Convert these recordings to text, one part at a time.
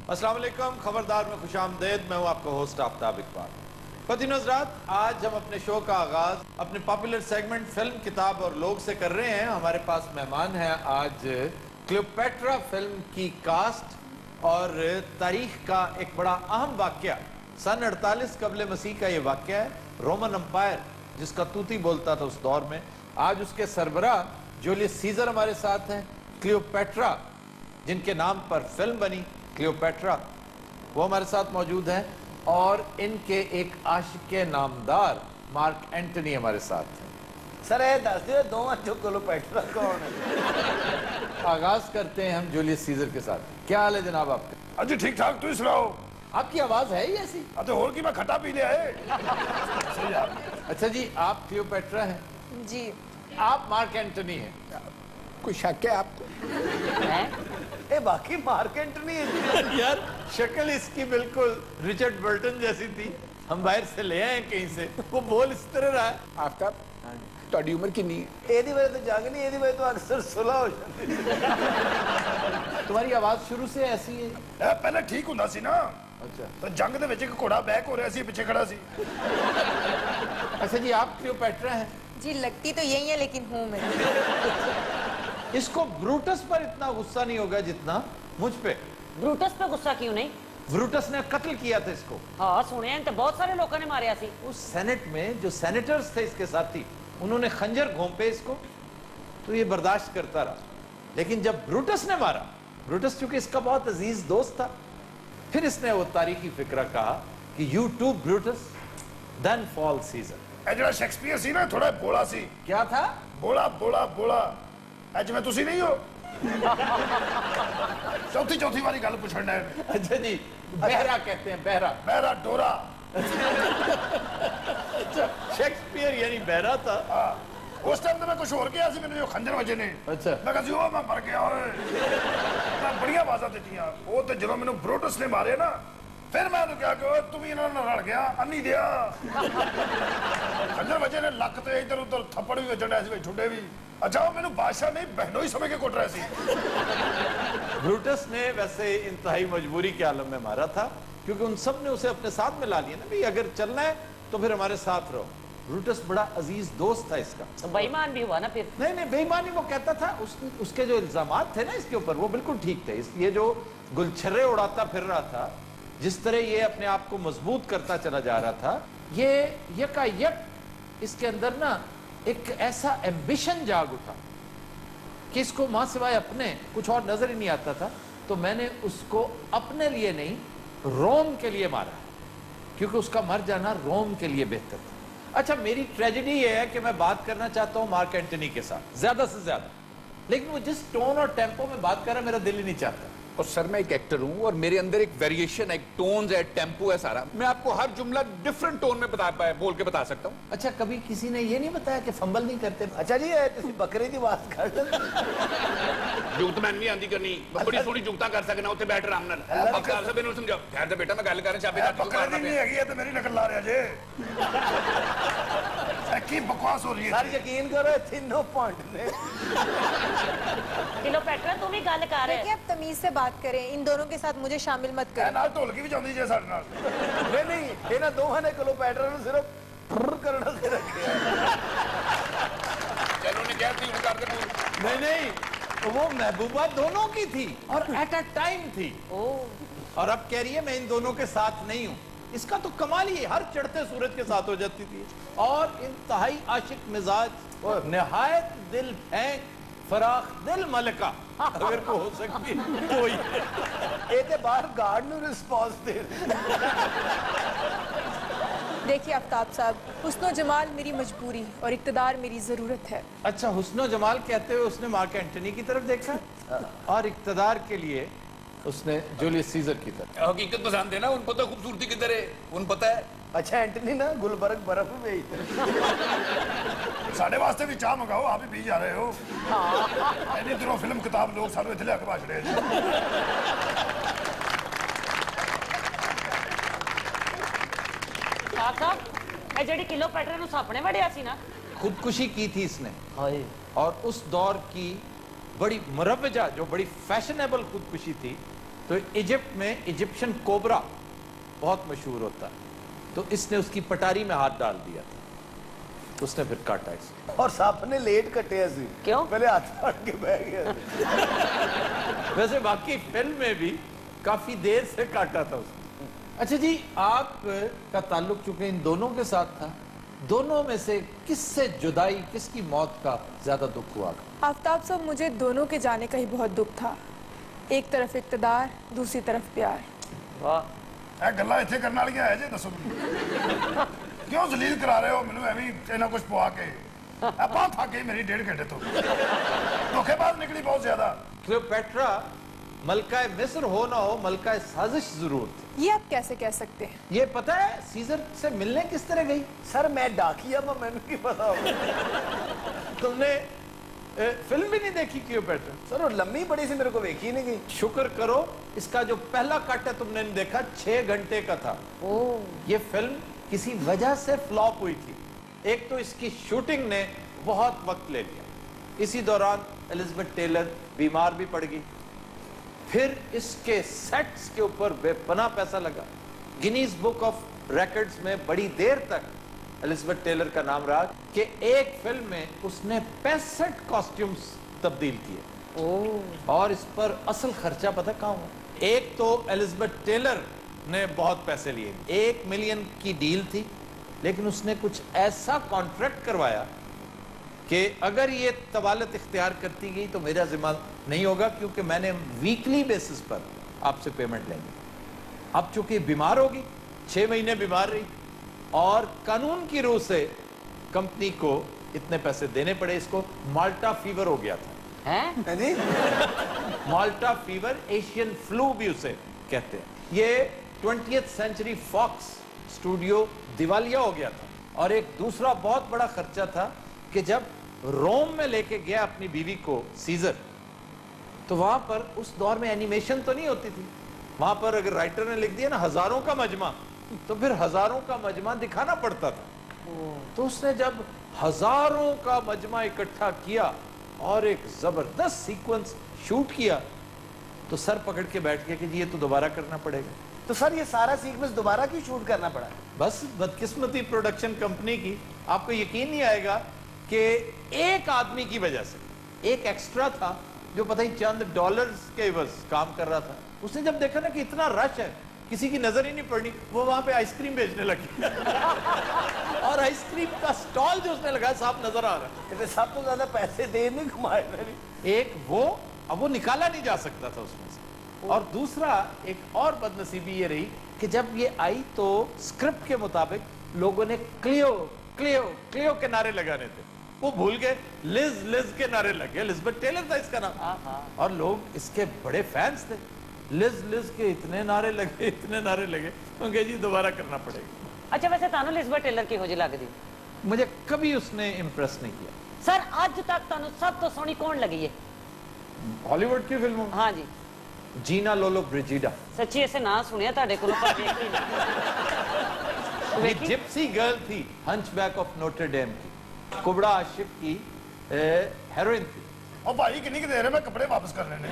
السلام علیکم، خبردار میں خوش آمدید. میں ہوں آپ کا ہوسٹ آفتاب اقبال. خواتین حضرات، آج ہم اپنے شو کا آغاز اپنے پاپولر سیگمنٹ فلم، کتاب اور لوگ سے کر رہے ہیں. ہمارے پاس مہمان ہیں آج کلیوپیٹرا فلم کی کاسٹ اور تاریخ کا ایک بڑا اہم واقعہ. سن 48 قبل مسیح کا یہ واقعہ ہے. رومن امپائر جس کا توتی بولتا تھا اس دور میں، آج اس کے سربراہ جولیس سیزر ہمارے ساتھ ہیں. کلیوپیٹرا جن کے نام پر فلم بنی کلیوپیٹرا، وہ ہمارے ساتھ موجود ہیں. اور ان کے ایک عاشق نامدار مارک اینٹنی ہمارے ساتھ ہیں. سر اے دس دیو دونوں جو کلیوپیٹرا کون ہے؟ آغاز کرتے ہیں ہم جولیس سیزر کے ساتھ. کیا حال ہے جناب آپ کا؟ اجی ٹھیک ٹھاک، تو سناؤ. آپ کی آواز ہے ہی ایسی. اب اور کی میں کھٹا پی لیا ہے. اچھا جی، آپ کلیوپیٹرا ہیں؟ جی. آپ مارک اینٹنی ہیں؟ کوئی شک ہے آپ کو؟ اے باقی مارک اینٹنی ہے. یار شکل اس کی بالکل رچرڈ برٹن جیسی تھی. ہم باہر سے لے آئے کہیں سے، وہ بول اس طرح رہا ہے. آفتاب تہاڈی عمر کتنی ہے؟ اے دی وجہ تو جنگ نہیں، اے دی وجہ تو اکثر صلح ہو جاتی. تمہاری آواز شروع سے ایسی ہے؟ اے پہلے ٹھیک ہوندا سی نا. اچھا تو جنگ دے وچ ایک گھوڑا بیک ہو رہا سی، پیچھے کھڑا سی. اچھا جی، آپ کلیوپیٹرا ہیں؟ جی لگتی تو یہی ہے لیکن ہوں میں. اس کو بروٹس پر اتنا غصہ نہیں ہوگا جتنا مجھ پہ. بروٹس پہ غصہ کیوں نہیں؟ بروٹس نے قتل کیا تھا اس کو. ہاں سنے ہیں، بہت سارے لوگوں نے ماریا سی. اس سینٹ میں جو سینیٹرز تھے اس کے ساتھی، انہوں نے خنجر گھونپے اس کو، تو یہ برداشت کرتا رہا. لیکن جب بروٹس نے مارا، بروٹس چونکہ اس کا بہت عزیز دوست تھا، پھر اس نے وہ تاریخی فکرہ کہا کہ you too Brutus then fall Caesar. اے جڑا شیکسپیئر سی نا تھوڑا بولا سی. کیا تھا؟ بولا بولا بولا. اے جویں تسی نہیں ہو. چوتھی والی گل پوچھن ہے. اچھا جی، بہرا کہتے ہیں، بہرا. بہرا ڈورا. اچھا، شیکسپیئر یعنی بہرا تھا. اس ٹائم تو میں کچھ اور کیا سی، میں خنجر وجے نے. اچھا. میں کہا سی او میں مر گیا ہوئے. میں بڑی آوازاں دیتیاں. وہ تو جدوں مینوں بروٹس نے مارے نا، پھر میں تو کیا کہ تم ہی انہوں نے رل گیا انی دیا. خنجر وجے نے لک تے ادھر ادھر تھپڑ بھی وجن رہے سی، چھڈے بھی. اچھا وہ مینوں بادشاہ نہیں بہنوں ہی سمجھ کے کٹ رہے سی. بروٹس نے ویسے انتہائی مجبوری کے عالم میں مارا تھا، کیونکہ ان سب نے اسے اپنے ساتھ میں لا لیا نا. بھئی اگر چلنا ہے تو پھر ہمارے ساتھ رہو. بروٹس بڑا عزیز دوست تھا اس کا. بے ایمان بھی ہوا نا پھر. نہیں بے ایمانی وہ کہتا تھا. اس کے جو الزامات تھے نا اس کے اوپر، وہ بالکل ٹھیک تھے. یہ جو گلچھرے اڑاتا پھر رہا تھا، جس طرح یہ اپنے آپ کو مضبوط کرتا چلا جا رہا تھا، یہ یکا یک اس کے اندر نا ایک ایسا ایمبیشن جاگ اٹھا کہ اس کو ماں سوائے اپنے کچھ اور نظر ہی نہیں آتا تھا. تو میں نے اس کو اپنے لیے نہیں، روم کے لیے مارا، کیونکہ اس کا مر جانا روم کے لیے بہتر تھا. اچھا، میری ٹریجڈی یہ ہے کہ میں بات کرنا چاہتا ہوں مارک اینٹنی کے ساتھ زیادہ سے زیادہ، لیکن وہ جس ٹون اور ٹیمپو میں بات کر رہا ہے میرا دل ہی نہیں چاہتا. اور سر میں ایک ایکٹر ہوں اور میرے اندر ایک ویریشن ہے، ایک ٹونز ہے، ٹیمپو ہے سارا. میں آپ کو ہر جملہ ڈیفرنٹ ٹون میں بول کے بتا سکتا ہوں. اچھا، کبھی کسی نے یہ نہیں بتایا کہ فمبل نہیں کرتے؟ اچھا جی تسی بکرے دی بات کر لیں. جگت میں نہیں آندی کرنی، بڑی سونی جگتا کر سکنا اتنے بیٹھ آرام نال. اب صاحب نے سمجھا خیر تے بیٹا میں گل کر رہا چابی دا بکرے دی نہیں ہے تو میری نقل لا رہا جے. کی بکواس ہو رہی ہے. سر یقین کرو تینوں پوائنٹ نے. کلیوپیٹرا تم ہی گل کر رہے. دیکھیں آپ تمیز سے بات کریں، ان دونوں کے ساتھ مجھے شامل مت کریں. نال ڈھولکی بھی جاندی جے ساڈے نال. نہیں انہاں دوواں نے کلیوپیٹرا نوں صرف کرنا سے رکھیا. چلو نے کہہ دی کر کے نہیں، وہ محبوبہ دونوں کی تھی اور ایٹ اے ٹائم تھی. اور اب کہہ رہی ہے میں ان دونوں کے ساتھ نہیں ہوں. اس کا تو کمال ہی ہر چڑھتے سورج کے ساتھ ہو جاتی تھی. اور انتہائی عاشق مزاج، نہایت دل پھینک فراخ دل ملکہ اگر کو ہو سکتی کوئی. اے تے باہر گارڈ نوں رسپانس دے. دیکھیے آفتاب صاحب، حسن و جمال میری مجبوری اور اقتدار میری ضرورت ہے. اچھا، حسن و جمال کہتے ہوئے اس نے مارک اینٹنی کی طرف دیکھا اور اقتدار کے لیے اس نے جولیس سیزر کی طرف. حقیقت پسند ہے نا، ان پتہ خوبصورتی کدھر ہے، ان پتہ ہے. اچھا اینٹنی نا گلبرگ برف میں ساڈے واسطے بھی چاہ منگاؤ، آپ ہی پی جا رہے ہو. اینی دنوں فلم کتاب لوگ سانوں اتنے لے کے بھاج رہے ہیں. آقا اے جڑی کلیوپیٹرا نوں ساپنے وڑیا سی نا، خودکشی کی تھی اس نے. اور اس دور کی بڑی مروجہ جو بڑی فیشنیبل خودکشی تھی तो इजिप्ट में इजिप्शियन कोबरा बहुत मशहूर होता है, तो इसने उसकी पटारी में हाथ डाल दिया था, तो उसने फिर काटा इसे। और सांप ने लेट कटे ऐसे क्यों? पहले हाथ फाड़ के बह गया। वैसे बाकी फिल्म में भी काफी देर से काटा था उसने। अच्छा जी, आप का ताल्लुक चूंकि इन दोनों के साथ था, दोनों में से किससे जुदाई, किसकी मौत का ज्यादा दुख हुआ? आफ्ताब साहब, मुझे दोनों के जाने का ही बहुत दुख था। एक तरफ इक़्तिदार, दूसरी तरफ प्यार। वाह, ਇਹ ਗੱਲਾਂ ਇੱਥੇ ਕਰਨ ਵਾਲੀਆਂ ਹੈ ਜੇ ਦੱਸੋ ਮੈਨੂੰ ਕਿਉਂ ਜ਼ਲੀਲ ਕਰਾ ਰਹੇ ਹੋ ਮੈਨੂੰ ਐਵੇਂ ਇਹਨਾਂ ਕੁਝ ਪਵਾ ਕੇ ਆਪਾਂ ਥੱਕ ਗਏ ਮੇਰੀ 1.5 घंटे ਤੋਂ ਧੋਖੇਬਾਜ਼ ਨਿਕਲੀ ਬਹੁਤ ਜ਼ਿਆਦਾ। क्लियोपेट्रा मलका मिस्र हो ना हो, मलका साजिश जरूर थी। ये आप कैसे कह सकते हैं? ये पता है सीजर से मिलने किस तरह गई? सर मैं डाकिया मैं मैंने की पता होगा। तुमने फिल्म भी नहीं देखी क्लियोपेट्रा? सर वो लंबी बड़ी सी मेरे को देखी नहीं गई। शुक्र करो इसका जो पहला कट है तुमने नहीं देखा, 6 घंटे का था। ये फिल्म किसी वजह से फ्लॉप हुई थी। एक तो इसकी शूटिंग ने बहुत वक्त ले लिया, इसी दौरान एलिजाबेथ टेलर बीमार भी पड़ गई, फिर इसके सेट्स के ऊपर बेपनाह पैसा लगा। गिनीज बुक ऑफ रिकॉर्ड्स में बड़ी देर तक एलिजाबेथ टेलर का नाम रहा कि एक फिल्म में उसने 65 कॉस्ट्यूम्स तब्दील किए। और इस पर असल खर्चा पता कहाँ हुआ? एक तो एलिजाबेथ टेलर ने बहुत पैसे लिए, 1 मिलियन की डील थी, लेकिन उसने कुछ ऐसा कॉन्ट्रैक्ट करवाया कि अगर ये तवालत इख्तियार करती गई तो मेरा जिम्मा नहीं होगा, क्योंकि मैंने वीकली बेसिस पर आपसे पेमेंट लेंगे। अब चूंकि बीमार होगी, 6 महीने बीमार रही, और कानून की रूह से कंपनी को इतने पैसे देने पड़े। इसको माल्टा फीवर हो गया था। हैं? जी माल्टा फीवर, एशियन फ्लू भी उसे कहते हैं। ये 20th सेंचुरी फॉक्स स्टूडियो दिवालिया हो गया था। और एक दूसरा बहुत बड़ा खर्चा था कि जब रोम में लेके गया अपनी बीवी को सीजर, तो वहां पर उस दौर में एनिमेशन तो नहीं होती थी, वहां पर अगर राइटर ने लिख दिया ना हजारों का मजमा, तो फिर हजारों का मजमा दिखाना पड़ता था। तो उसने जब हजारों का मजमा इकट्ठा किया और एक जबरदस्त सीक्वेंस शूट किया, तो सर पकड़ के बैठ गया कि जी ये तो दोबारा करना पड़ेगा। तो सर ये सारा सीक्वेंस दोबारा क्यों शूट करना पड़ा? बस बदकिस्मती प्रोडक्शन कंपनी की। आपको यकीन नहीं आएगा कि एक आदमी की वजह से, एक एक्स्ट्रा था जो पता ही चंद डॉलर्स के बस काम कर रहा था, उसने जब देखा ना कि इतना रश है, किसी की नजर ही नहीं पड़नी, वो वहां पे आइसक्रीम बेचने लगी। और आइसक्रीम का स्टॉल जो उसने लगाया साफ नजर आ रहा है। इतने सब तो ज्यादा पैसे दे नहीं कमाए मैंने। एक वो, अब वो निकाला नहीं जा सकता था उसमें से। और दूसरा एक और बदनसीबी ये रही कि जब ये आई तो स्क्रिप्ट के मुताबिक लोगों ने क्लियो क्लियो क्लियो के नारे लगाने थे, वो भूल गए, लिज लिज के नारे लगे। एलिजाबेथ टेलर था इसका नाम, और लोग इसके बड़े फैंस थे। लिज लिज के इतने नारे लगे, इतने नारे लगे, उनके जी दोबारा करना पड़ेगा। अच्छा, वैसे तानू एलिजाबेथ टेलर की होजी लगदी? मुझे कभी उसने इम्प्रेस नहीं किया। सर अज तक तानू सब तो सोहनी कौन लगी है हॉलीवुड की फिल्मों में? हाँ जी। जीना लोलो ब्रिजिडा। सच्ची ऐसे ना सुनिया ताडे कोलों, पर देख ही नहीं। ये जिप्सी गर्ल थी, हंचबैक ऑफ नोटर डेम की, कुबड़ा आशिफ की हेरोइन थी। और भाई कितनी देर है, मैं कपड़े वापस कर लेने।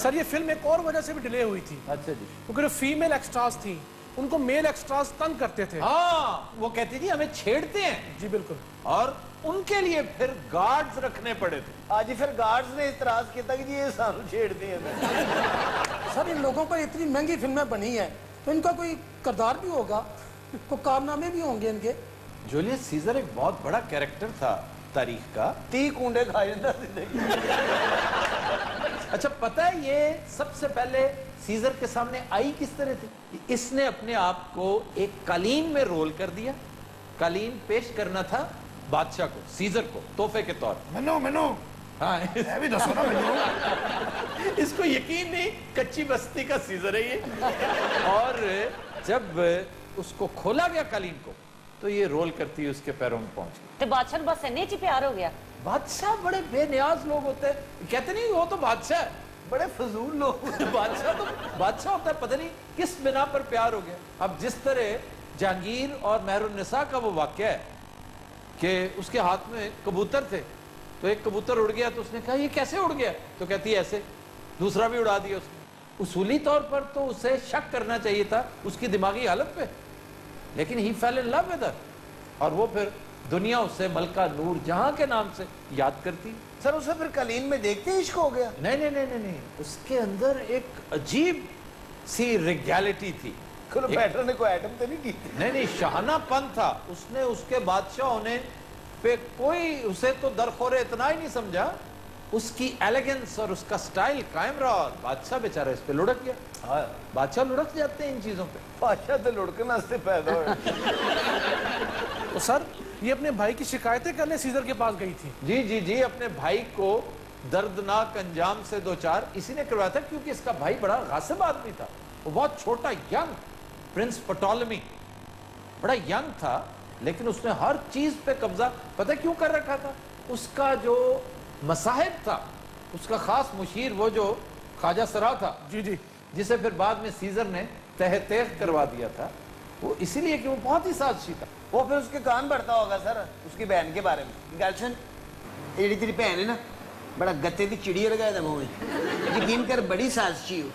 सर ये फिल्म एक और वजह से भी डिले हुई थी, अच्छा जी। क्योंकि जो फीमेल एक्स्ट्रास थी उनको मेल एक्स्ट्रास तंग करते थे। हाँ, वो कहती थी हमें छेड़ते हैं, जी बिल्कुल। और उनके लिए फिर गार्ड्स रखने पड़े थे। आज ही फिर गार्ड्स ने इतराज किया कि जी ये सानू छेड़ते हैं। सर इन लोगों पर इतनी महंगी फिल्में बनी है तो इनका कोई किरदार भी होगा, कोई कारनामे भी होंगे इनके। जूलियस सीजर एक बहुत बड़ा कैरेक्टर था तारीख का। 30 कुंडे खा जाता जिंदगी। अच्छा, पता है ये सबसे पहले सीजर के सामने आई किस तरह थी? इसने अपने आप को एक कालीन में रोल कर दिया। कालीन पेश करना था बादशाह को, सीजर को, तोहफे के तौर पर। मैनू मैनू हाँ, ये भी दसो ना मैनू। इसको यकीन नहीं, कच्ची बस्ती का सीजर है ये। और जब उसको खोला गया कालीन को, तो ये रोल करती उसके पैरों में पहुंच गई। ते बादशाह नूं बस इन्ने च ही प्यार हो गया। बादशाह बड़े बेनियाज लोग होते हैं, कहते नहीं वो तो बादशाह है। बड़े फजूल लोग। बादशाह तो बादशाह होता है, पता नहीं किस बिना पर प्यार हो गया। अब जिस तरह जहांगीर और मेहरुन्निसा का वो वाक्य है कि उसके हाथ में कबूतर थे, तो एक कबूतर उड़ गया तो उसने कहा ये कैसे उड़ गया, तो कहती है ऐसे, दूसरा भी उड़ा दिया उसने। उसूली तौर पर तो उसे शक करना चाहिए था उसकी दिमागी हालत पे, लेकिन he fell in love with her, और वो फिर दुनिया उससे मलका नूर जहां के नाम से याद करती। सर उसे फिर कलीन में देखते ही इश्क हो गया? नहीं नहीं नहीं नहीं नहीं, उसके अंदर एक अजीब सी रिगैलिटी थी। क्लियोपेट्रा ने कोई आइटम तो नहीं की? नहीं नहीं, शाहानापन था। उसने उसके बादशाह होने पे कोई उसे तो दरखोरे इतना ही नहीं समझा, उसकी एलिगेंस और उसका स्टाइल कायम रहा, और बादशाह बेचारा इस पे लुढ़क गया। हाँ बादशाह लुढ़क जाते हैं इन चीजों पे। बादशाह तो लुढ़कना से पैदा हुआ। तो सर ये अपने भाई की शिकायतें करने सीजर के पास गई थी। जी जी जी, अपने भाई को दर्दनाक अंजाम से दो चार इसी ने करवाया था, क्योंकि इसका भाई बड़ा गासिब आदमी था। वो बहुत छोटा यंग प्रिंस पटोलमी, बड़ा यंग था, लेकिन उसने हर चीज पे कब्जा पता क्यों कर रखा था? उसका जो मसाहिब था, उसका खास मुशीर वो जो ख्वाजा सरा था, जी जी, जिसे फिर बाद में सीजर ने तहत करवा दिया था, वो इसीलिए कि वो बहुत ही साजिशी था। वो फिर उसके कान बढ़ता होगा सर उसकी बहन के बारे में। गलशन जेडी तेरी भैन है ना, बड़ा गत्ते की चिड़िया लगाया था मुंह में, यकीन कर बड़ी साजिशी हो।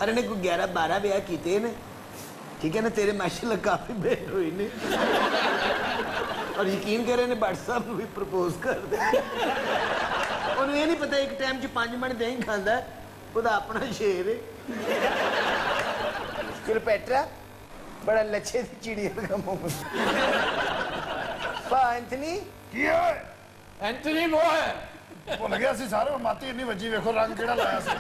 अरे ने कोई 11-12 ब्याह किए ने, ठीक है ना, तेरे माशाल्लाह काफी बेहतर हुई ने, और यकीन कर इन्हें भट्ट साहब भी प्रपोज कर दे। उन्हें ये नहीं पता एक टाइम च 5 मिनट दही खांदा है, ਉਹਦਾ अपना शेर है। क्लियोपेट्रा बड़ा लच्छे दी चिड़िया लगा मुंह में। एंथनी ਕੀ ਹੈ एंटनी वो है ਭੁੱਲ ਗਿਆ ਸੀ ਸਾਰੇ ਉਹ ਮਾਤੀ ਇੰਨੀ ਵੱਜੀ ਵੇਖੋ ਰੰਗ ਕਿਹੜਾ ਲਾਇਆ ਸੀ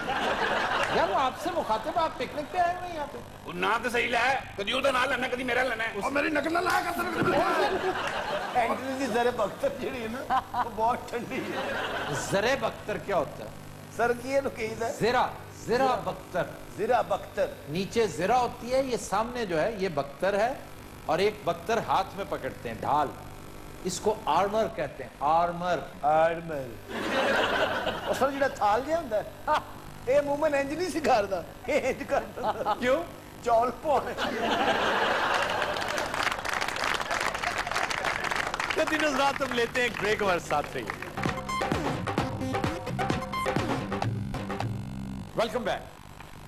यार, वो आपसे मुखातिब, आप पिकनिक पे आए हुए हैं यहाँ पे। ਉਹ ਨਾ ਤੇ ਸਹੀ ਲੈ, ਕਦੀ ਉਹਦਾ ਨਾਂ ਲੈਣਾ ਕਦੀ ਮੇਰਾ ਲੈਣਾ। ਉਹ ਮੇਰੀ ਨਕਲ ਨਾ ਲਾਇਆ ਕਰ ਤੈਨੂੰ एंथनी दी जरे बख्तर चिड़ी है ना, वो बहुत ठंडी है। ज़रेब अख्तर क्या होता है? सर की ये कही ज़रा ज़रा बख्तर, जिरा बख्तर। नीचे ज़रा होती है, ये सामने जो है ये बख्तर है, और एक बख्तर हाथ में पकड़ते हैं, ढाल, इसको आर्मर कहते हैं, आर्मर। आर्मर और सर जिहड़ा थाल जिहा हुंदा है, ये मूवमेंट इंज नहीं सिखारदा, ये इंज करदा। क्यों? चौल पाने। कभी नजरात हम लेते हैं एक ब्रेक, हमारे साथ रहिए। Welcome back.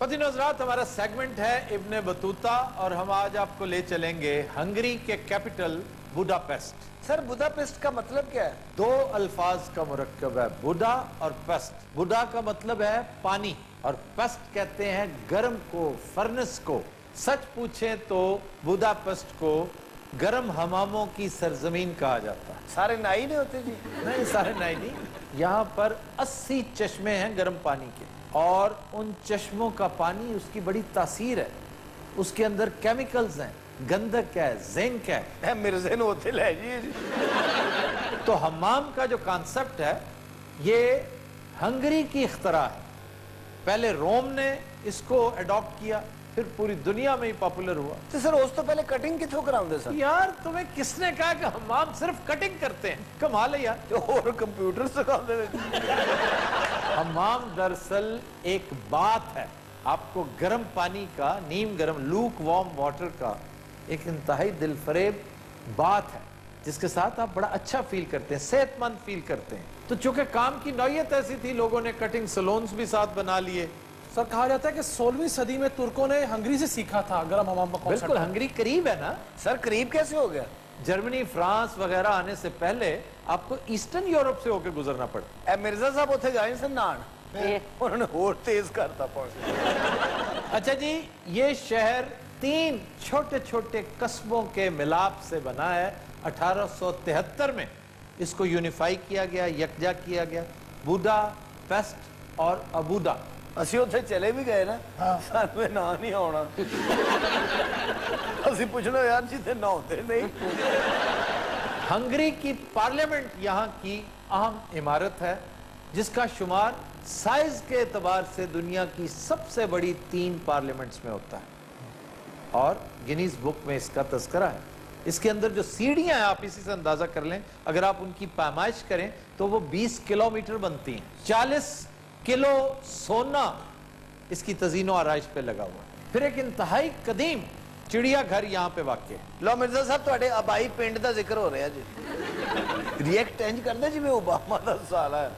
पति नजरात, हमारा सेगमेंट है इब्ने बतूता, और हम आज आपको ले चलेंगे हंगरी के कैपिटल बुडापेस्ट। सर बुदापेस्ट का मतलब क्या है? 2 अल्फाज का मुरक्कब है, बुडा और पेस्ट। बुडा का मतलब है पानी, और पेस्ट कहते हैं गर्म को, फर्नेस को। सच पूछें तो बुदापेस्ट को गर्म हमामों की सरजमीन कहा जाता है। सारे नाई नहीं होते जी? नहीं, सारे नहीं, यहाँ पर 80 चश्मे हैं गर्म पानी के, और उन चश्मों का पानी, उसकी बड़ी तासीर है, उसके अंदर केमिकल्स हैं, गंधक है, जिंक है। मिर्जे ने होते ले जी। तो हमाम का जो कॉन्सेप्ट है ये हंगरी की इख्तरा है। पहले रोम ने इसको अडॉप्ट किया, फिर पूरी दुनिया में ही पॉपुलर हुआ। तो सर उस तो पहले कटिंग किथों कराउंदे सर? यार, तुम्हें किसने कहा कि हमाम सिर्फ कटिंग करते हैं? कमाल है यार। तो और कंप्यूटर सिखाते हैं। हमाम दरअसल एक बात है, आपको गर्म पानी का, नीम गर्म, लूक वार्म वाटर का एक इंतहाई दिलफरेब बात है, जिसके साथ आप बड़ा अच्छा फील करते हैं, सेहतमंद फील करते हैं। तो चूंकि काम की नौयत ऐसी थी, लोगों ने कटिंग सलोन्स भी साथ बना लिए। सर कहा जाता है कि 16वीं सदी में तुर्कों ने हंगरी से सीखा था गर्म हमाम का बिल्कुल, कॉन्सेप्ट। हंगरी करीब है ना। सर करीब कैसे हो गया? जर्मनी, फ्रांस वगैरह आने से पहले आपको ईस्टर्न यूरोप से होकर गुजरना पड़ता। ए मिर्जा साहब उथे गए सन नान, उन्होंने और तेज करता पानी। अच्छा जी, ये शहर 3 छोटे छोटे कस्बों के मिलाप से बना है। 1873 में इसको यूनिफाई किया गया, यकजा किया गया, बुडा पेस्ट और अबूडा। ਅਸੀਂ ਉੱਥੇ ਚਲੇ ਵੀ ਗਏ ਨਾ, ਸਾਨੂੰ ਇਹ ਨਾਂ ਨਹੀਂ ਆਉਣਾ। ਅਸੀਂ ਪੁੱਛਣਾ यार जिथे नहाते नहीं। हंगरी की पार्लियामेंट यहाँ की अहम इमारत है, जिसका शुमार साइज के एतबार से दुनिया की सबसे बड़ी 3 पार्लियामेंट्स में होता है, और गिनीज बुक में इसका तस्करा है। इसके अंदर जो सीढ़ियां हैं, आप इसी से अंदाजा कर लें, अगर आप उनकी पैमाइश करें तो वो 20 किलोमीटर बनती हैं। 40 किलो सोना इसकी तजीनो आराइश पे लगा हुआ है। फिर एक इंतहाई कदीम चिड़ियाघर यहाँ पे वाक़ है। लो मिर्जा साहब ਤੁਹਾਡੇ ਆਬਾਈ ਪਿੰਡ ਦਾ ਜ਼ਿਕਰ ਹੋ ਰਿਹਾ ਜੀ। रिएक्ट इंज करते जिਵੇਂ ओबामा का साल है।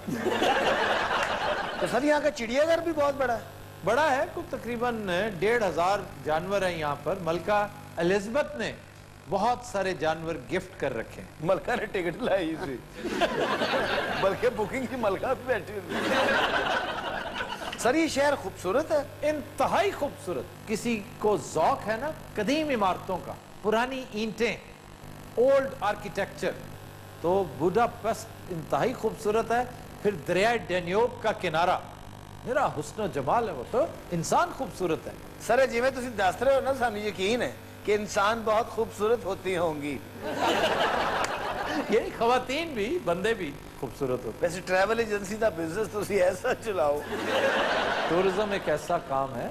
तो सर यहाँ का चिड़ियाघर भी बहुत बड़ा है। बड़ा है, कुछ तकरीबन 1500 जानवर हैं यहाँ पर। मलका एलिजाबेथ ने बहुत सारे जानवर गिफ्ट कर रखे हैं। मलका ने टिकट लाई थी बल्कि बुकिंग की मलका पे बैठी हुई। सर ये शहर खूबसूरत है, इंतहाई खूबसूरत। किसी को ज़ौक है ना कदीम इमारतों का, पुरानी ईंटें, ओल्ड आर्किटेक्चर, तो बुडापेस्ट इंतहाई खूबसूरत है। फिर दरिया डैन्यूब का किनारा, मेरा हुस्न जमाल है, वो तो इंसान खूबसूरत है। सर जिवें तुसीं दस रहे हो ना, सानू यकीन है कि इंसान बहुत खूबसूरत होती होंगी। ये खवातीन भी, बंदे भी खूबसूरत होते वैसे ट्रैवल एजेंसी का बिजनेस तुसीं ऐसा चलाओ। हैं। टूरिज्म एक ऐसा काम है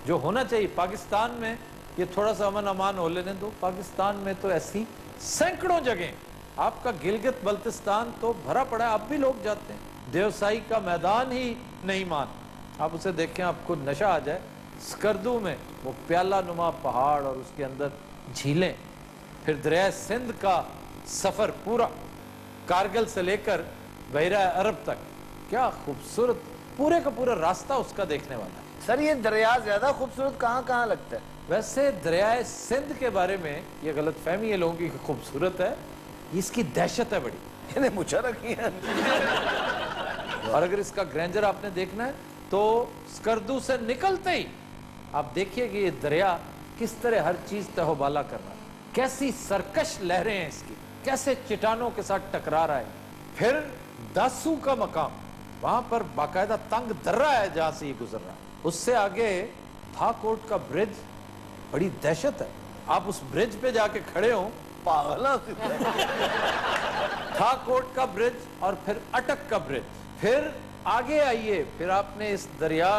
जो होना चाहिए। पाकिस्तान में ये थोड़ा सा अमन अमान हो लेने दो। पाकिस्तान में तो ऐसी सैकड़ों जगह, आपका गिलगित बल्तिस्तान तो भरा पड़ा है, अब भी लोग जाते हैं। देवसाई का मैदान ही नहीं मान, आप उसे देखें आपको नशा आ जाए। स्कर्दू में वो प्याला नुमा पहाड़ और उसके अंदर झीलें, फिर दरिया सिंध का सफर पूरा कारगिल से लेकर बहरा अरब तक, क्या खूबसूरत, पूरे का पूरा रास्ता उसका देखने वाला है। सर ये दरिया ज्यादा खूबसूरत कहाँ कहाँ लगता है? वैसे दरिया सिंध के बारे में ये गलत फहमी है लोगों की कि खूबसूरत है, इसकी दहशत है बड़ी। इन्हें मुझा रखी है। और अगर इसका ग्रैंडर आपने देखना है तो स्कर्दू से निकलते ही आप देखिए कि ये दरिया किस तरह हर चीज तहोबाला कर रहा है, कैसी सरकश लहरें हैं इसकी, कैसे चट्टानों के साथ टकरा रहा है। फिर दासू का मकाम, वहां पर बाकायदा तंग दर्रा है जहां से ये गुजर रहा है। उससे आगे थाकोट का ब्रिज, बड़ी दहशत है। आप उस ब्रिज पे जाके खड़े हो, पागल थाकोट का ब्रिज और फिर अटक का ब्रिज। फिर आगे आइए, फिर आपने इस दरिया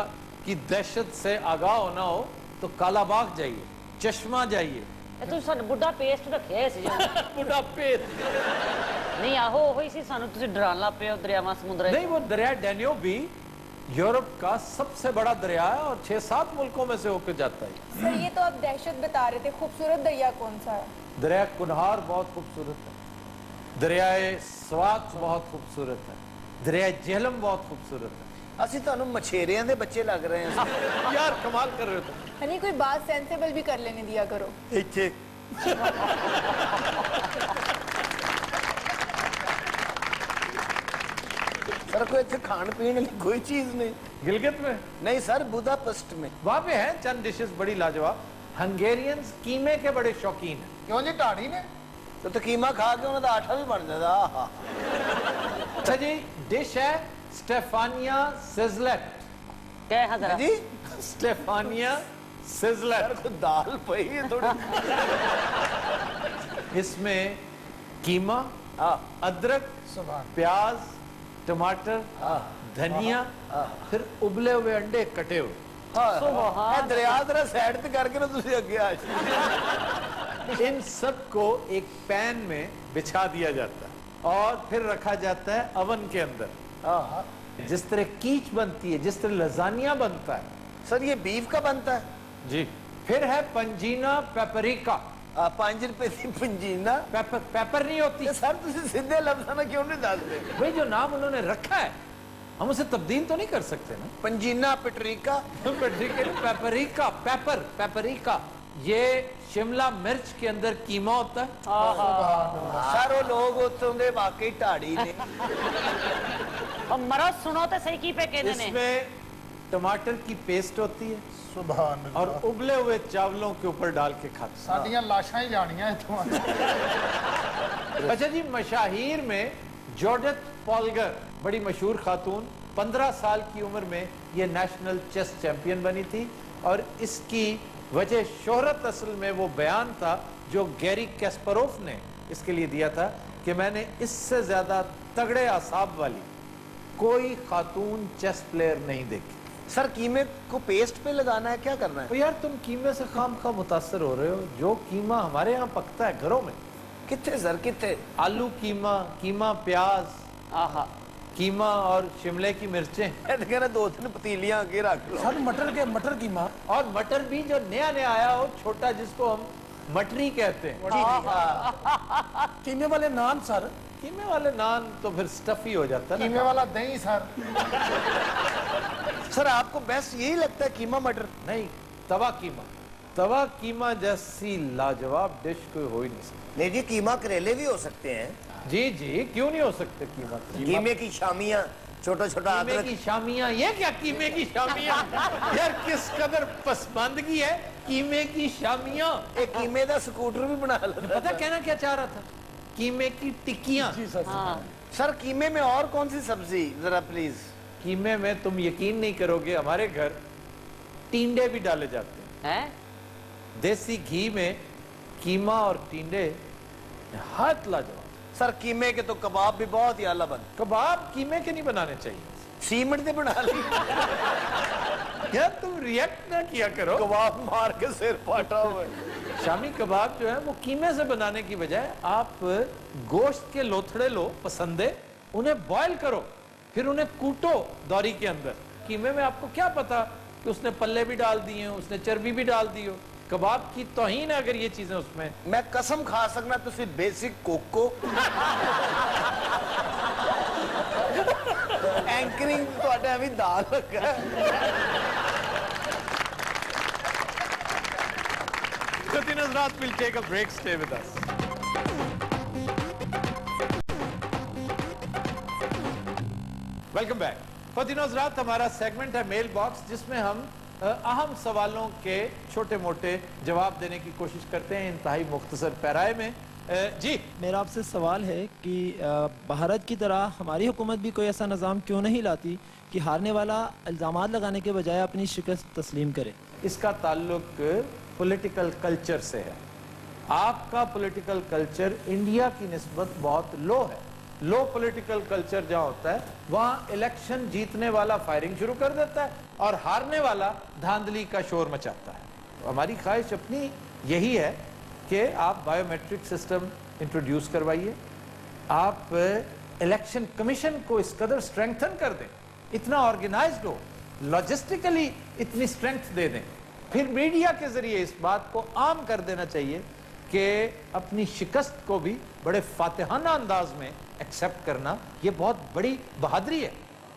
की दहशत से आगाह होना हो तो कालाबाग जाइए, चश्मा जाइए। ਇਹ ਤੁਸੀਂ ਸਾਨੂੰ ਬੁੱਢਾ ਪੇਸਟ ਰੱਖਿਆ ਸੀ बुढ़ापे ਨਹੀਂ ਆਹੋ ਉਹੀ ਸੀ ਸਾਨੂੰ ਤੁਸੀਂ ਡਰਾਉਣ ਲੱਗ ਪਏ ਹੋ ਦਰਿਆਵਾਂ ਸਮੁੰਦਰਾਂ नहीं, वो दरिया डैन्यूब भी यूरोप का सबसे बड़ा दरिया है और 6-7 मुल्कों में से होकर जाता है। सर ये तो आप दहशत बता रहे थे, खूबसूरत दरिया कौन सा है? दरिया कुनहार बहुत खूबसूरत है, दरियाए स्वात बहुत खूबसूरत है, दरिया झेलम बहुत खूबसूरत है। ਅਸੀਂ ਤੁਹਾਨੂੰ ਮਛੇਰਿਆਂ ਦੇ ਬੱਚੇ ਲੱਗ ਰਹੇ ਹਾਂ। यार कमाल कर रहे हो तुम। यानी कोई बात सेंसेबल भी कर लेने दिया करो। ਇੱਥੇ सर कोई इतने खान पीने की कोई चीज नहीं? गिलगित में नहीं सर, बुदापेस्ट में। वहां पे है चंद डिशेस बड़ी लाजवाब। हंगेरियंस कीमे के बड़े शौकीन हैं। क्यों जी ढाड़ी ने? तो कीमा खा के उन्होंने आटा भी बन जाता। आहा। अच्छा जी, डिश है स्टेफानिया सिजलेट। ਕਹਿ ਹਾਂ ਜ਼ਰਾ जी स्टेफानिया सिजलेट। सर कोई दाल पई है थोड़ी। इसमें कीमा, हाँ अदरक, प्याज, टमाटर, धनिया, फिर उबले हुए अंडे कटे हुए। हाँ दरिया जरा साइड पे करके ना तुझे आगे आ जाओ। इन सब को एक पैन में बिछा दिया जाता है और फिर रखा जाता है अवन के अंदर। जिस तरह कीच बनती है, जिस तरह लजानिया बनता है। सर ये बीफ का बनता है? जी। फिर है पंजीना पेपरिका। 5 रुपए की पंजीना। पेपर नहीं होती सर तुझे सीधे लफ्ज़ ना क्यों नहीं डालते? भाई, जो नाम उन्होंने रखा है हम उसे तब्दील तो नहीं कर सकते ना। पंजीना पेटरिका। पेपरिका, पेपरिका, ये शिमला मिर्च के अंदर कीमा होता है। सर वो लोग उत्तों दे वाकई ढाड़ी ने। ਉਹ ਮਰੋ ਸੁਣੋ ਤੇ ਸਹੀ ਕੀ ਪੇ ਕਹਿੰਦੇ ਨੇ इसमें टमाटर की पेस्ट होती है सुभान और उबले हुए चावलों के ऊपर डाल के खाते हैं। साडियां लाशां ही जानियां इत्थों। अच्छा जी, मशाहीर में जॉर्जेट पॉलगर, बड़ी मशहूर खातून, 15 साल की उम्र में ये नेशनल चेस चैंपियन बनी थी। और इसकी वजह शोहरत असल में वो बयान था जो गैरी कैस्परोफ ने इसके लिए दिया था कि मैंने इससे ज्यादा तगड़े आसाब वाली कोई खातून चेस प्लेयर नहीं देखी। सर कीमे को पेस्ट पे लगाना है, क्या करना है? तो यार तुम कीमे से खाम खा मुतासर हो रहे हो। जो कीमा हमारे यहाँ पकता है घरों में, कितने सर कितने? आलू कीमा, कीमा प्याज, ਆਹਾ कीमा और शिमले की मिर्चें, मैं तो कह रहा 2-3 पतीलियां आगे रख लो। सर मटर कीमा और मटर भी जो नया नया आया हो, छोटा, जिसको हम मटरी कहते हैं। कीमे वाले नान सर कीमे वाले नान तो फिर स्टफी हो जाता है कीमे ना। वाला दही सर। सर आपको बेस्ट यही लगता है कीमा मटर? नहीं, तवा कीमा। तवा कीमा जैसी लाजवाब डिश कोई हो ही नहीं सकती। नहीं जी, कीमा करेले भी हो सकते हैं। जी जी, क्यों नहीं हो सकते कीमा? कीमे की शामियां, छोटा छोटा कीमे अदरक। की शामियां, ये क्या कीमे की शामियां? यार किस कदर पसमानदगी है कीमे की शामियां। एक कीमे का स्कूटर भी बना लो। पता कहना क्या चाह रहा था? कीमे की टिक्कियां। सर कीमे में और कौन सी सब्जी जरा प्लीज? कीमे में तुम यकीन नहीं करोगे, हमारे घर टींडे भी डाले जाते हैं। हैं? देसी घी में कीमा और टींडे हाथ लाजवाब। सर कीमे के तो कबाब भी बहुत ही आला बन। कबाब कीमे के नहीं बनाने चाहिए। सीमेंट से बना ली। यार तुम रिएक्ट ना किया करो। कबाब मार के सिर फाटा हुआ है। शामी कबाब जो है वो कीमे से बनाने की बजाय आप गोश्त के लोथड़े लो, पसंदे, उन्हें बॉयल करो, फिर उन्हें कूटो दौरी के अंदर। कीमे में आपको क्या पता कि उसने पल्ले भी डाल दिए हो, उसने चर्बी भी डाल दी हो। कबाब की तौहीन है अगर ये चीजें उसमें। मैं कसम खा सकना तुसी बेसिक कोको एंकरिंग ਤੁਹਾਡੇ ਐਵੇਂ ਦਾਲ ਲੱਗਾ। Khatun Hazrat will take a break. Stay with us. Welcome back. Khatun Hazrat हमारा सेगमेंट है मेल बॉक्स, जिसमें हम अहम सवालों के छोटे मोटे जवाब देने की कोशिश करते हैं इंतहाई मुख्तसर पैराए में। जी मेरा आपसे सवाल है कि भारत की तरह हमारी हुकूमत भी कोई ऐसा निज़ाम क्यों नहीं लाती कि हारने वाला इल्ज़ामात लगाने के बजाय अपनी शिकस्त तस्लीम करे? इसका ताल्लुक पॉलिटिकल कल्चर से है। आपका पॉलिटिकल कल्चर इंडिया की निस्बत बहुत लो है। लो पॉलिटिकल कल्चर जहाँ होता है वहाँ इलेक्शन जीतने वाला फायरिंग शुरू कर देता है और हारने वाला धांधली का शोर मचाता है। हमारी ख्वाहिश अपनी यही है कि आप बायोमेट्रिक सिस्टम इंट्रोड्यूस करवाइए, आप इलेक्शन कमीशन को इस कदर स्ट्रेंथन कर दें, इतना ऑर्गेनाइज्ड हो, लॉजिस्टिकली इतनी स्ट्रेंथ दे दें, फिर मीडिया के जरिए इस बात को आम कर देना चाहिए कि अपनी शिकस्त को भी बड़े फातिहाना अंदाज में एक्सेप्ट करना ये बहुत बड़ी बहादुरी है।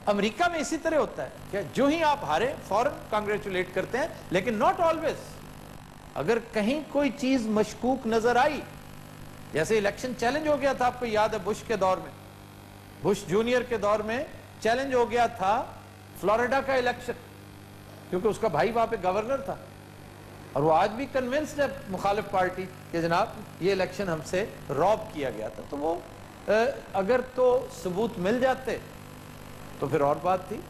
अमेरिका में इसी तरह होता है कि जो ही आप हारे फौरन कांग्रेचुलेट करते हैं, लेकिन नॉट ऑलवेज। अगर कहीं कोई चीज मशकूक नजर आई, जैसे इलेक्शन चैलेंज हो गया था, आपको याद है बुश के दौर में, बुश जूनियर के दौर में चैलेंज हो गया था फ्लोरिडा का इलेक्शन, क्योंकि उसका भाई वहां पे गवर्नर था और वो आज भी कन्विंस्ड है मुखालिफ पार्टी कि जनाब ये इलेक्शन हमसे रॉब किया गया था। तो वो अगर तो सबूत मिल जाते तो फिर और बात थी।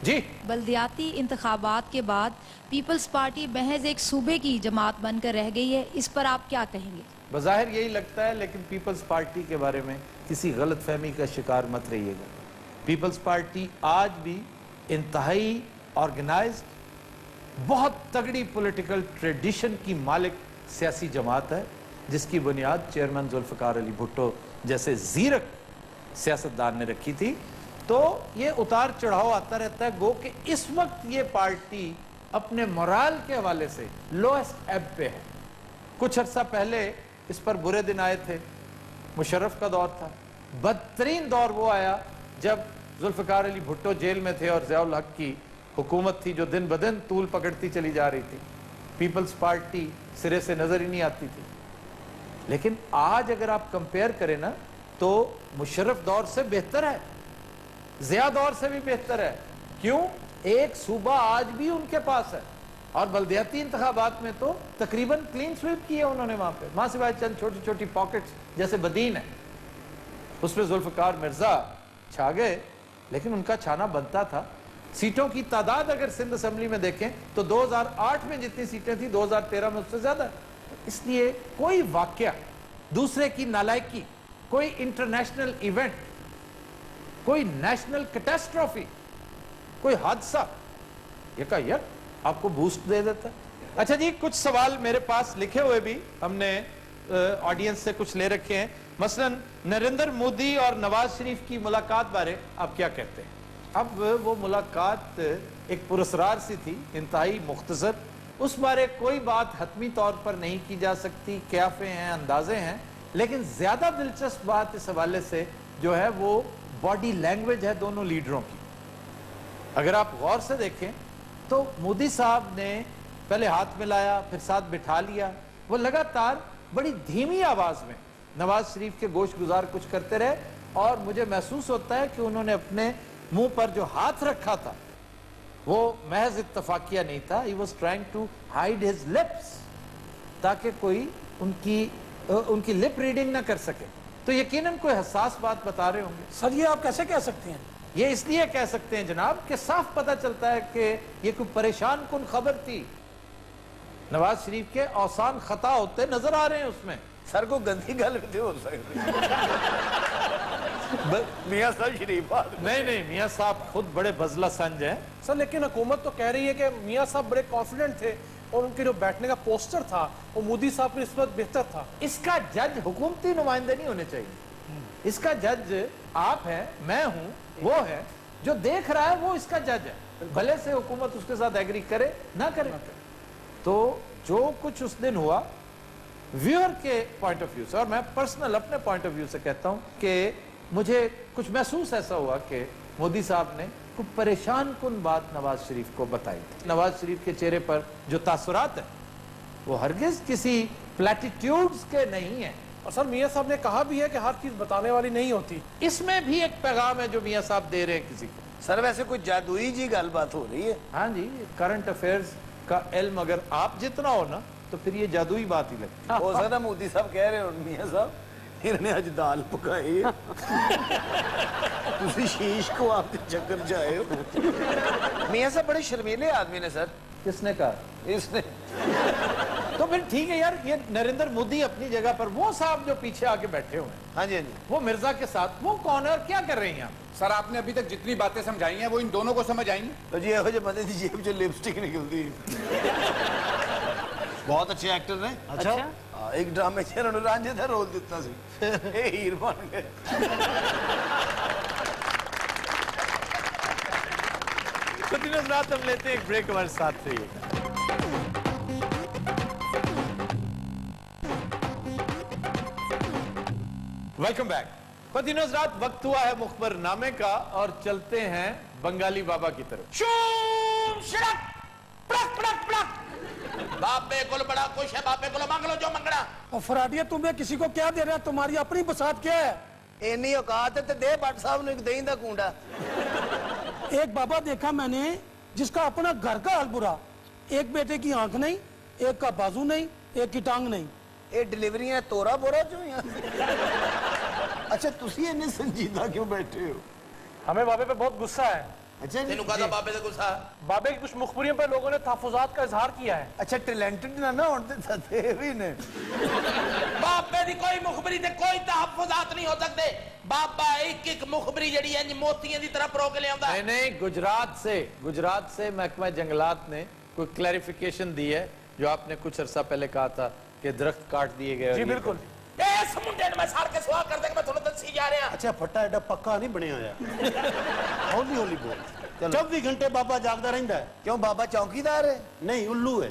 जी बल्दियाती इंतखाबात के बाद पीपल्स पार्टी महज एक सूबे की जमात बनकर रह गई है, इस पर आप क्या कहेंगे? बज़ाहिर यही लगता है, लेकिन पीपल्स पार्टी के बारे में किसी गलत फहमी का शिकार मत रहिएगा। पीपल्स पार्टी आज भी इंतहाई ऑर्गेनाइज्ड, बहुत तगड़ी पॉलिटिकल ट्रेडिशन की मालिक सियासी जमात है, जिसकी बुनियाद चेयरमैन जुल्फ़िकार अली भुट्टो जैसे ज़ीरक सियासतदान ने रखी थी। तो ये उतार चढ़ाव आता रहता है। गो कि इस वक्त ये पार्टी अपने मोराल के हवाले से लोएस्ट एब पे है। कुछ अर्सा पहले इस पर बुरे दिन आए थे, मुशर्रफ का दौर था। बदतरीन दौर वो आया जब जुल्फ़िकार अली भुट्टो जेल में थे और ज़ियाउल हक की हुकूमत थी जो दिन ब दिन तूल पकड़ती चली जा रही थी। पीपल्स पार्टी सिरे से नजर ही नहीं आती थी। लेकिन आज अगर आप कंपेयर करें ना, तो मुशर्रफ दौर से बेहतर है, ज़िया दौर से भी बेहतर है। क्यों? एक सूबा आज भी उनके पास है और बल्दियाती इंतखाबात में तो तकरीबन क्लीन स्वीप की है उन्होंने वहां सिवाय चंद छोटी छोटी पॉकेट्स जैसे बदीन है, उसमें जुल्फ़िकार मिर्जा छा गए, लेकिन उनका छाना बनता था। सीटों की तादाद अगर सिंध असेंबली में देखें तो 2008 में जितनी सीटें थी 2013 में उससे ज्यादा। इसलिए कोई वाकया, दूसरे की नालायकी, कोई इंटरनेशनल इवेंट, कोई नेशनल कैटास्ट्रोफी, कोई हादसा यकायक आपको बूस्ट दे देता है। अच्छा जी, कुछ सवाल मेरे पास लिखे हुए भी हमने ऑडियंस से कुछ ले रखे हैं। मसलन नरेंद्र मोदी और नवाज शरीफ की मुलाकात बारे आप क्या कहते हैं? अब वो मुलाकात एक पुरस्कार सी थी, इंतहाई मुख्तसर, उस बारे कोई बात हतमी तौर पर नहीं की जा सकती। क्याफे हैं, अंदाजे हैं, لیکن زیادہ دلچسپ بات اس حوالے سے جو ہے وہ باڈی لینگویج ہے دونوں لیڈروں کی. اگر آپ غور سے دیکھیں تو مودی صاحب نے پہلے ہاتھ ملایا پھر ساتھ بٹھا لیا, وہ لگاتار بڑی دھیمی آواز میں نواز شریف کے گوش گزار کچھ کرتے رہے, اور مجھے محسوس ہوتا ہے کہ انہوں نے اپنے منہ پر جو ہاتھ رکھا تھا وہ محض اتفاقیہ نہیں تھا. He was trying to hide his lips تاکہ کوئی ان کی لپ ریڈنگ نہ کر سکے. تو یقیناً کوئی حساس بات بتا رہے ہوں گے. سر یہ آپ کیسے کہہ سکتے ہیں؟ یہ اس لیے کہہ سکتے ہیں جناب کہ صاف پتہ چلتا ہے کہ یہ کوئی پریشان کن خبر تھی. نواز شریف کے اوسان خطا ہوتے نظر آ رہے ہیں اس میں. سر کو گندی گل بھی ہو سکتی میاں صاحب شریف نہیں, میاں صاحب خود بڑے بزلہ سنج ہیں سر, لیکن حکومت تو کہہ رہی ہے کہ میاں صاحب بڑے کانفیڈنٹ تھے اور ان کے جو بیٹھنے کا پوسٹر تھا وہ مودی صاحب کی نسبت بہتر تھا. اس کا جج حکومتی نمائندے نہیں ہونے چاہیے. اس کا جج آپ ہیں, میں ہوں, وہ ہے جو دیکھ رہا ہے, وہ اس کا جج ہے. بھلے سے حکومت اس کے ساتھ ایگری کرے نہ کرے. تو جو کچھ اس دن ہوا ویور کے پوائنٹ آف ویو سے, اور میں پرسنل اپنے پوائنٹ آف ویو سے کہتا ہوں کہ مجھے کچھ محسوس ایسا ہوا کہ مودی صاحب نے کوئی پریشان کن بات نواز شریف کو بتائی. نواز شریف کے چہرے پر جو تاثرات ہیں وہ ہرگز کسی پلیٹیٹیوڈز کے نہیں ہیں. اور سر میاں صاحب نے کہا بھی ہے کہ ہر چیز بتانے والی نہیں ہوتی. اس میں بھی ایک پیغام ہے جو میاں صاحب دے رہے ہیں کسی کو. سر ویسے کوئی جادوئی جی گل بات ہو رہی ہے. ہاں جی, کرنٹ افیئرز کا علم اگر آپ جتنا ہو نا تو پھر یہ جادوئی بات ہی لگتی. ہو سکتا مودی صاحب کہہ رہے ہو میاں صاحب انہوں نے آج دال پکائی ہے تسی شیش کو آپ کے چکر جائے ہو. میاں صاحب بڑے شرمیلے آدمی نے سر. کس نے کہا؟ اس نے. تو پھر ٹھیک ہے یار, یہ نریندر مودی اپنی جگہ پر, وہ صاحب جو پیچھے آ کے بیٹھے ہوئے ہیں, ہاں جی ہاں جی, وہ مرزا کے ساتھ, وہ کون ہے اور کیا کر رہی ہیں آپ؟ سر آپ نے ابھی تک جتنی باتیں سمجھائی ہیں وہ ان دونوں کو سمجھ آئیں گی؟ تو جی یہ بندے دی جیب جو لپسٹک نکلتی بہت اچھے ایکٹر نے. اچھا ایک ڈرامے چ انہوں نے رانجھے دا رول دیتا سی, اے ہیر بن گئے. خدین حضرات ہم لیتے ہیں ایک بریک, ہمارے ساتھ رہیے. Welcome back. خدین حضرات وقت ہوا ہے مخبر نامے کا اور چلتے ہیں بنگالی بابا کی طرف. شوم شڑک پڑک پڑک پڑک. باپے کل بڑا خوش ہے, باپے کل مانگ لو جو منگنا. اور فراڈیا تمہیں کسی کو کیا دے رہا ہے؟ تمہاری اپنی بساط کیا ہے؟ اینی اوقات ہے تے دے بٹ صاحب نے ایک دہی دا کونڈا. ایک بابا دیکھا میں نے جس کا اپنا گھر کا حال برا, ایک بیٹے کی آنکھ نہیں, ایک کا بازو نہیں, ایک کی ٹانگ نہیں. یہ ڈلیوریاں تورا بورا جو ہیں. اچھا تسی اتنے سنجیدہ کیوں بیٹھے ہو؟ ہمیں بابے پہ بہت غصہ ہے. اچھا تینوں کہا تھا باپے سے غصہ. بابے کی کچھ مخبریوں پہ لوگوں نے تحفظات کا اظہار کیا ہے. اچھا ٹیلنٹڈ نہ ہوتے تھے بھی نے. باپے دی کوئی مخبری تے کوئی تحفظات نہیں ہو سکتے. بابا ایک ایک مخبری جڑی ہے موتیاں دی طرح پرو کے لے آندا ہے. نہیں, گجرات سے محکمہ جنگلات نے کوئی کلیریفیکیشن دی ہے جو آپ نے کچھ عرصہ پہلے کہا تھا کہ درخت کاٹ دیے گئے. جی بالکل. اس منڈے میں سار کے سوال کر دے کہ میں تھوڑا دسی جا رہا. اچھا پھٹا ایڈا پکا نہیں بنیا ہوا, ہولی ہولی بول. 24 گھنٹے بابا جاگتا رہتا ہے. کیوں بابا چوکیدار ہے؟ نہیں, الو ہے.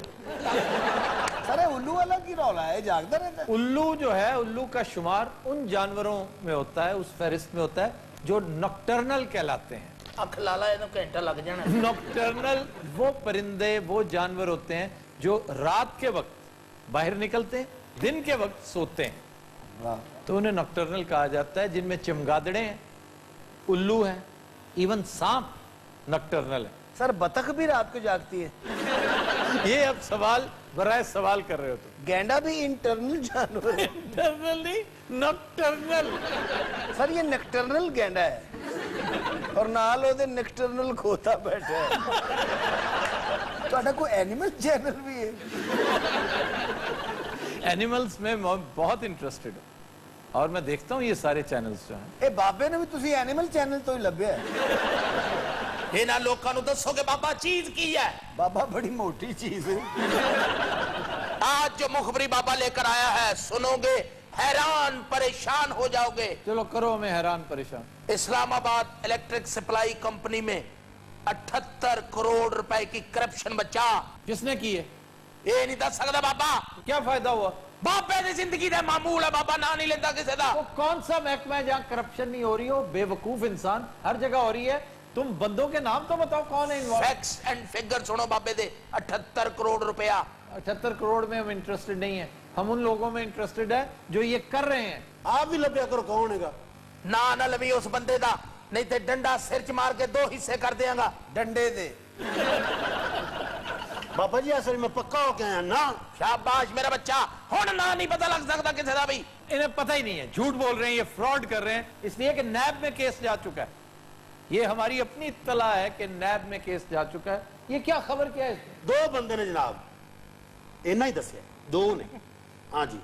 سارے الو والا کی رولا ہے, جاگتا رہتا ہے. الو جو ہے, الو کا شمار ان جانوروں میں ہوتا ہے, اس فہرست میں ہوتا ہے جو نکٹرنل کہلاتے ہیں. اکھ لالا ہے تو گھنٹہ لگ جانا. نکٹرنل وہ پرندے, وہ جانور ہوتے ہیں جو رات کے وقت باہر نکلتے ہیں, دن کے وقت سوتے ہیں, تو انہیں نکٹرنل کہا جاتا ہے. جن میں چمگادڑے ہیں, الو ہیں, ایون سانپ نکٹرنل ہے. سر بطخ بھی رات کو جاگتی ہے. یہ اب سوال برائے سوال کر رہے ہو تو. گینڈا بھی انٹرنل جانور ہے. انٹرنل نہیں, نکٹرنل. سر یہ نیکٹرنل گینڈا ہے اور نال وہ نیکٹرنل کھوتا بیٹھا ہے. تو کوئی اینیمل چینل بھی ہے؟ اینیملز میں بہت انٹرسٹڈ ہوں اور میں دیکھتا ہوں یہ سارے چینلز جو ہیں. اے بابے نے بھی تسی اینیمل چینل تو ہی لبیا ہے. انہاں لوکاں نوں دسو کہ بابا چیز کی ہے. بابا بڑی موٹی چیز ہے. آج جو مخبری بابا لے کر آیا ہے سنو گے حیران پریشان ہو جاؤ گے. چلو کرو ہمیں حیران پریشان. اسلام آباد الیکٹرک سپلائی کمپنی میں 78 کروڑ روپے کی کرپشن بچا. کس نے کی ہے؟ یہ نہیں دس سکتا بابا. کیا فائدہ ہوا؟ बाबे दी जिंदगी दा मामूल है बाबा ना नहीं लेंदा किसे दा वो कौन सा महकमा है जहाँ करप्शन नहीं हो रही हो? बेवकूफ इंसान, हर जगह हो रही है। तुम बंदों के नाम तो बताओ कौन है इन्वॉल्व? फैक्ट्स एंड फिगर सुनो बाबे दे 78 करोड़ रुपया 78 करोड़ में हम इंटरेस्टेड नहीं है, हम उन लोगों में इंटरेस्टेड है जो ये कर रहे हैं। आप भी लभ्या करो कौन है ना लवी उस बंदे दा नहीं ते डंडा सिर च मार के 2 हिस्से कर देंगा डंडे दे बाबा जी असल में पक्का हो के आया ना। शाबाश मेरा बच्चा हुन ना नहीं पता लग सकता किसे दा भी इन्हें पता ही नहीं है, झूठ बोल रहे हैं, ये फ्रॉड कर रहे हैं, इसलिए कि नैब में केस जा चुका है। ये हमारी अपनी इत्तला है कि नैब में केस जा चुका है। ये क्या खबर क्या है इसमें? 2 बंदे ने जनाब इन्ना ही दसिया 2 ने। हाँ जी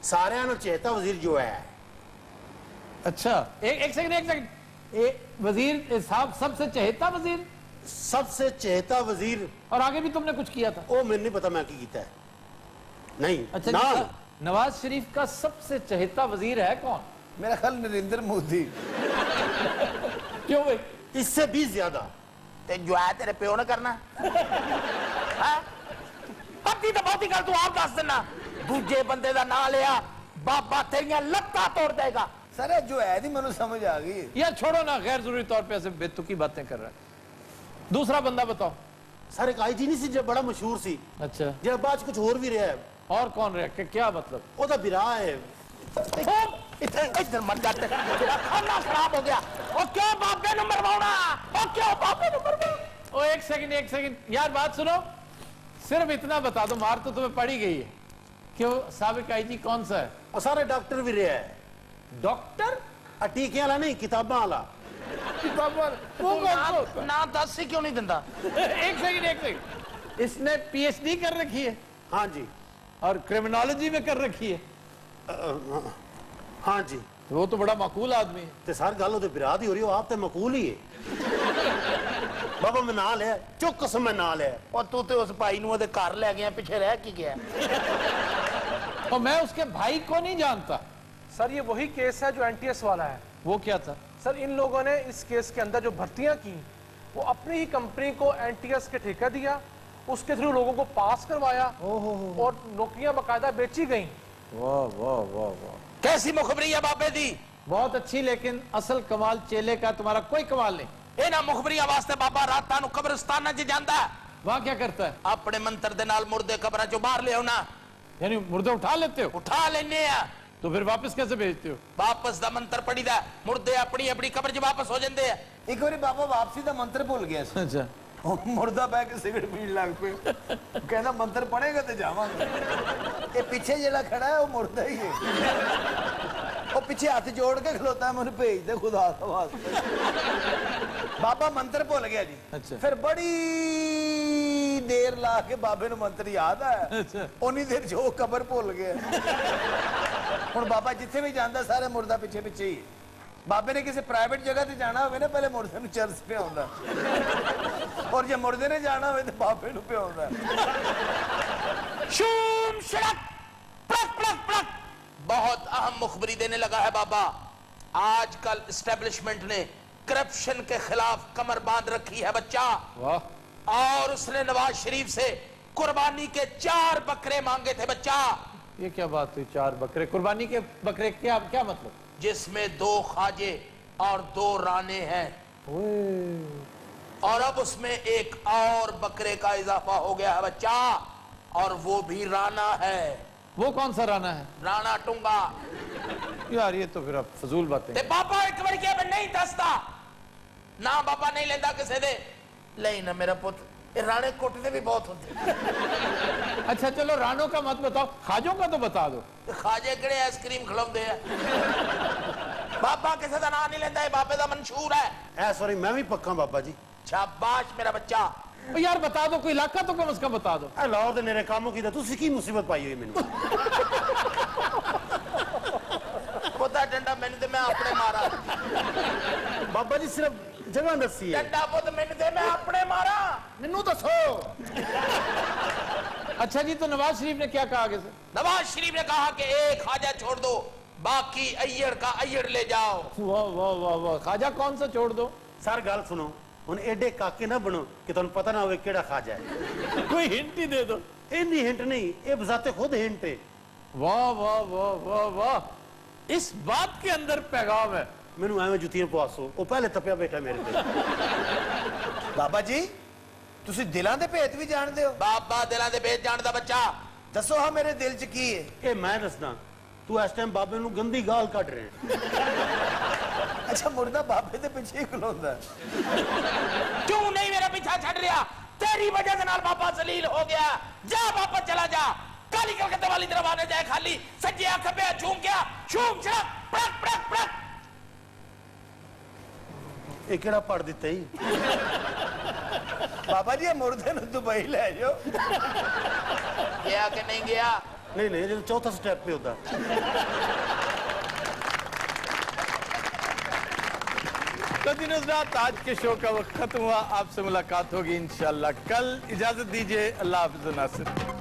सारे नु चेता वजीर जो है। अच्छा एक सेकंड वजीर साहब सबसे चहेता वजीर, सबसे चहेता वजीर। और आगे भी तुमने कुछ किया था? वो मैंने नहीं पता मैं की कीता है नहीं। अच्छा ना नवाज शरीफ का सबसे चहेता वजीर है कौन? मेरा ख्याल नरेंद्र मोदी। क्यों भाई? इससे भी ज्यादा ते जो है तेरे प्यो ने करना हां पत्ती तो बहुत ही कर तू आप दस देना दूजे बंदे दा नाम लिया बाबा तेरियां लत्तां तोड़ देगा। सर जो है दी मनु समझ आ गई यार छोड़ो ना, गैर जरूरी तौर पे ऐसे बेतुकी बातें कर रहा है। दूसरा बंदा बताओ। सर एक आई जी नहीं सी जो बड़ा मशहूर सी अच्छा जो बाद च कुछ और भी रहा है। और कौन रहा? क्या मतलब? ओदा बिरा है इधर मर जाते तेरा खाना खराब हो गया और क्यों बापे ने मरवाना और क्यों बापे ने मरवाना। ओ एक सेकंड यार बात सुनो, सिर्फ इतना बता दो, मार तो तुम्हें पड़ी गई है। क्यों साबिक आईजी कौन सा है? और सारे डॉक्टर भी रहा है। डॉक्टर? टीके वाला नहीं किताबा वाला। वो ना 10 से क्यों नहीं दिंदा? एक सेकंड इसने पीएचडी कर रखी है? हाँ जी। और क्रिमिनोलॉजी में कर रखी है? हाँ जी। तो वो तो बड़ा माकूल आदमी है। ते सार गल ओदे बिरा दी हो रही हो, आप ते मकूल ही है। बाबा मैं ना लिया चुप कसम मैं ना लिया। और तू तो उस भाई नु ओदे घर ले गया पीछे रह के गया और मैं उसके भाई को नहीं जानता। सर ये वही केस है जो एनटीएस वाला है। वो क्या था? सर इन लोगों ने इस केस के अंदर जो भर्तियां की वो अपनी ही कंपनी को एनटीएस के ठेका दिया, उसके थ्रू लोगों को पास करवाया और नौकरियां बकायदा बेची गई। वाह वाह वाह वाह, कैसी मुखबरी है बापे दी? बहुत अच्छी, लेकिन असल कमाल चेले का, तुम्हारा कोई कमाल नहीं। इन्हां मुखबरियां वास्ते बाबा रातां नु कब्रिस्तान च जांदा है। वहां क्या करता है? अपने मंत्र दे नाल मुर्दे कब्रां चों बाहर ले आउना। यानी मुर्दे उठा लेते हो? उठा लेने आ। तो फिर वापस कैसे भेजते हो? वापस दा मंत्र पड़ी दा मुर्दे अपनी अपनी कब्र च वापस हो जांदे आ। एक बारी बाबा वापसी दा मंत्र भूल गया सी। अच्छा मुर्दा बह के सिगरेट पीन लग पे कहना मंत्र पढ़ेगा तो जावांगा। ये पीछे जेड़ा खड़ा है वो मुर्दा ही है। वो पीछे हाथ जोड़ के खलोता है, मुझे भेज दे खुदा का वास्ते। बाबा मंत्र भूल गया जी। अच्छा। फिर बड़ी देर ला के बाबे नु मंत्र याद आया। अच्छा। उन्नी देर जो कबर भूल गया। हुण बाबा जिथे भी जांदा सारे मुर्दा पीछे पीछे ही। बाबे ने किसी प्राइवेट जगह ते जाना होवे ना पहले मुर्दे नु चर्च पे आउंदा, और जे मुर्दे ने जाना होवे तो बाबे नु पे आउंदा। शूम शड़क प्लक प्लक प्लक। बहुत अहम मुखबरी देने लगा है बाबा। आजकल एस्टेब्लिशमेंट ने करप्शन के खिलाफ कमर बांध रखी है बच्चा। वाह। और उसने नवाज शरीफ से कुर्बानी के 4 बकरे मांगे थे बच्चा। ये क्या बात हुई? 4 बकरे? कुर्बानी के बकरे क्या क्या मतलब? जिसमें 2 ख्वाजे और 2 राने हैं, और अब उसमें एक और बकरे का इजाफा हो गया है बच्चा, और वो भी राना है। वो कौन सा राना है? राणा टूंगा। यार ये तो फिर अब फजूल बातें। ते पापा एक बार क्या मैं नहीं दसता ना, पापा नहीं लेंदा किसे दे ले ना मेरा पुत। ये राणे कोटने भी बहुत होते। अच्छा चलो रानों का मत बताओ, खाजों का तो बता दो। खाजे किड़े आइसक्रीम खिलाते हैं। बाबा किसे दा नाम नहीं लेंदा, ये बाबे दा मंशूर है। ए सॉरी मैं भी पक्का बाबा जी। शाबाश मेरा बच्चा। ओ यार बता दो, कोई इलाका तो कम से कम बता दो। ए लाहौर दे नेरे कामों की तुसी की मुसीबत पाई हुई मैनू। पोता डंडा मैंने ते मैं अपने मारा। बाबा जी सिर्फ जगह दसी है। डंडा पुत मैंने ते मैं अपने मारा। मैनू दसो। अच्छा जी तो नवाज शरीफ ने क्या कहा आगे से? नवाज शरीफ ने कहा कि एक ख्वाजा छोड़ दो, बाकी अय्यर का अय्यर ले जाओ। वाह वाह वाह वाह, ख्वाजा कौन सा छोड़ दो? सर गल सुनो, हुन एडे काके ना बनो कि तुहानू पता ना होवे केड़ा ख्वाजा है। कोई हिंट ही दे दो। इन्नी हिंट नहीं, ये बजाते खुद हिंट है। वाह वाह वाह वाह वाह, इस बात के अंदर पैगाम है। ਮੈਨੂੰ ਐਵੇਂ ਜੁੱਤੀਆਂ ਪਵਾਸੋ, ਉਹ ਪਹਿਲੇ ਤੱਪਿਆ ਬੈਠਾ ਮੇਰੇ ਤੇ। ਬਾਬਾ ਜੀ ਤੁਸੀਂ ਦਿਲਾਂ ਦੇ ਭੇਤ ਵੀ ਜਾਣਦੇ ਹੋ? बाबा दिलों के भेद जानदा बच्चा। ਦੱਸੋ ਹਾਂ ਮੇਰੇ ਦਿਲ 'ਚ ਕੀ ਹੈ? ਇਹ ਮੈਂ ਦੱਸਦਾ, ਤੂੰ ਇਸ ਟਾਈਮ ਬਾਬੇ ਨੂੰ ਗੰਦੀ ਗਾਲ ਕੱਢ ਰਿਹਾ। ਅੱਛਾ ਮੁਰਦਾ ਬਾਬੇ ਦੇ ਪਿੱਛੇ ਹੀ ਖਲੋਂਦਾ। क्यों नहीं मेरा पीछा छड़ रहा? तेरी वजह से नाल बाबा जलील हो गया। जा वापस चला जा, काली कलकत्ते वाली तरफ आने जाए खाली, सज्जे खब्बे झूम गया, झूम छड़क पड़क पड़क पड़क। ਇਹ ਕਿਹੜਾ ਪੜ ਦਿੱਤਾ ਹੀ? ਬਾਬਾ ਜੀ ਇਹ ਮੁਰਦੇ ਨੂੰ ਦੁਬਈ ਲੈ ਜਾਓ। गया कि नहीं गया? ਨਹੀਂ ਨਹੀਂ, ਜਿਹੜਾ ਚੌਥਾ ਸਟੈਪ पे ਹੁੰਦਾ। तो दिन रात आज के शो का वक्त खत्म हुआ, आपसे मुलाकात होगी इंशाल्लाह कल। इजाजत दीजिए, अल्लाह हाफिज़ नासिर।